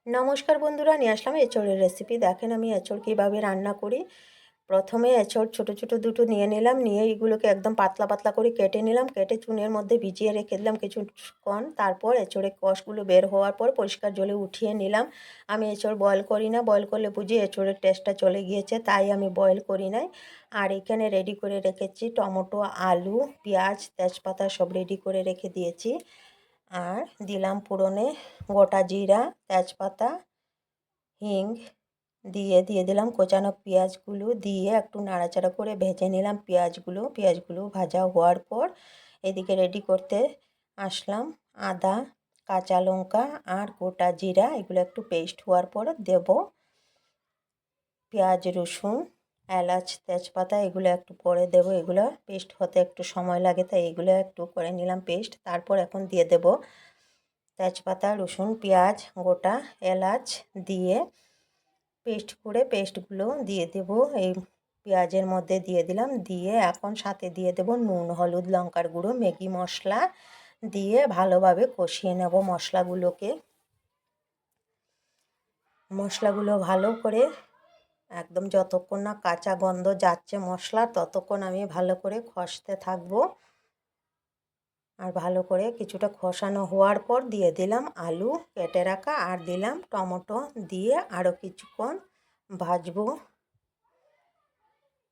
নমস্কার বন্ধুরা, নিয়ে আসলাম এঁচোড়ের রেসিপি। দেখেন আমি এঁচোড় কীভাবে রান্না করি। প্রথমে এঁচোড় ছোটো ছোটো দুটো নিয়ে নিলাম, নিয়ে এইগুলোকে একদম পাতলা পাতলা করে কেটে নিলাম, কেটে চুনের মধ্যে ভিজিয়ে রেখে দিলাম কিছুক্ষণ। তারপর এঁচোড়ের কষগুলো বের হওয়ার পর পরিষ্কার জলে উঠিয়ে নিলাম। আমি এঁচোড় বয়েল করি না, বয়েল করলে বুঝি এঁচোড়ের টেস্টটা চলে গিয়েছে, তাই আমি বয়েল করি নাই। আর এখানে রেডি করে রেখেছি টমেটো, আলু, পেঁয়াজ, তেজপাতা সব রেডি করে রেখে দিয়েছি। আর দিলাম ফোড়নে গোটা জিরা, তেজপাতা, হিং দিয়ে দিলাম কোচানো পেঁয়াজগুলো, দিয়ে একটু নাড়াচাড়া করে ভেজে নিলাম পেঁয়াজগুলো ভাজা হওয়ার পর এদিকে রেডি করতে আসলাম আদা, কাঁচা লঙ্কা আর গোটা জিরা, এগুলো একটু পেস্ট হওয়ার পর দেব। পেঁয়াজ, রসুন, এলাচ, তেজপাতা এগুলো একটু পরে দেব। এগুলো পেস্ট হতে একটু সময় লাগে, তাই এগুলো একটু করে নিলাম পেস্ট। তারপর এখন দিয়ে দেব তেজপাতা, রসুন, পেঁয়াজ, গোটা এলাচ দিয়ে পেস্ট করে পেস্টগুলো দিয়ে দেব। এই পেঁয়াজের মধ্যে দিয়ে দিলাম, দিয়ে এখন সাথে দিয়ে দেব নুন, হলুদ, লঙ্কার গুঁড়ো, ম্যাগি মশলা দিয়ে ভালোভাবে কষিয়ে নেব মশলাগুলো ভালো করে একদম যতক্ষণ না কাঁচা গন্ধ যাচ্ছে মশলা, ততক্ষণ আমি ভালো করে কষতে থাকবো। আর ভালো করে কিছুটা কষানো হওয়ার পর দিয়ে দিলাম আলু কেটে রাখা, আর দিলাম টমেটো, দিয়ে আরও কিছুক্ষণ ভাজবো।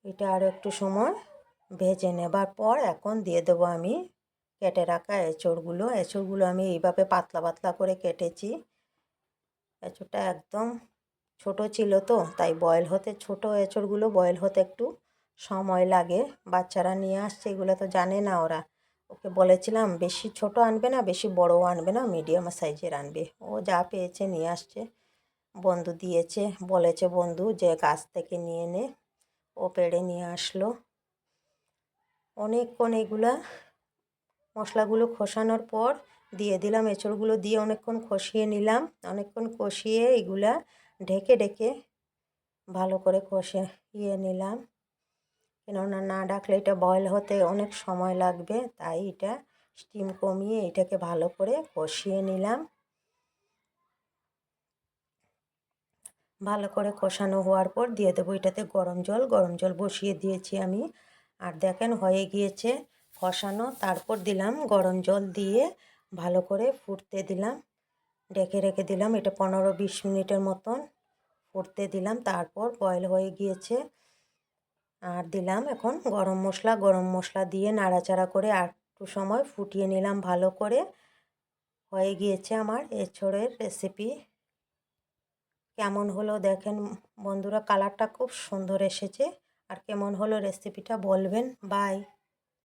এটা আরও একটু সময় ভেজে নেবার পর এখন দিয়ে দেবো আমি কেটে রাখা এঁচোড়গুলো আমি এইভাবে পাতলা পাতলা করে কেটেছি। এঁচোড়টা একদম ছোট ছিল তো, তাই ছোট এঁচোড়গুলো বয়েল হতে একটু সময় লাগে। বাচ্চারা নিয়ে আসছে, এগুলো তো জানে না ওরা। ওকে বলেছিলাম বেশি ছোট আনবে না, বেশি বড়ও আনবে না, মিডিয়াম সাইজের আনবে। ও যা পেয়েছে নিয়ে আসছে, বন্ধু দিয়েছে, বলেছে বন্ধু যে গাছ থেকে নিয়ে নে, ও পেড়ে নিয়ে আসলো। অনেকক্ষণ এগুলা মশলাগুলো কষানোর পর দিয়ে দিলাম এঁচোড়গুলো, দিয়ে অনেকক্ষণ কষিয়ে নিলাম। অনেকক্ষণ কষিয়ে এগুলা ঢেকে ঢেকে ভালো করে কষিয়ে নিলাম, কেননা না ডাকলে এটা বয়েল হতে অনেক সময় লাগবে, তাই এটা স্টিম কমিয়ে এটাকে ভালো করে কষিয়ে নিলাম। ভালো করে কষানো হওয়ার পর দিয়ে দেবো এটাতে গরম জল বসিয়ে দিয়েছি আমি। আর দেখেন হয়ে গিয়েছে কষানো। তারপর দিলাম গরম জল, দিয়ে ভালো করে ফুটতে দিলাম, ঢেকে রেখে দিলাম। এটা 15-20 মিনিটের মতন ফুটতে দিলাম, তারপর বয়েল হয়ে গিয়েছে। আর দিলাম এখন গরম মশলা দিয়ে নাড়াচাড়া করে আর একটু সময় ফুটিয়ে নিলাম ভালো করে। হয়ে গিয়েছে আমার এঁচোড়ের রেসিপি। কেমন হলো দেখেন বন্ধুরা, কালারটা খুব সুন্দর এসেছে। আর কেমন হলো রেসিপিটা বলবেন। বাই।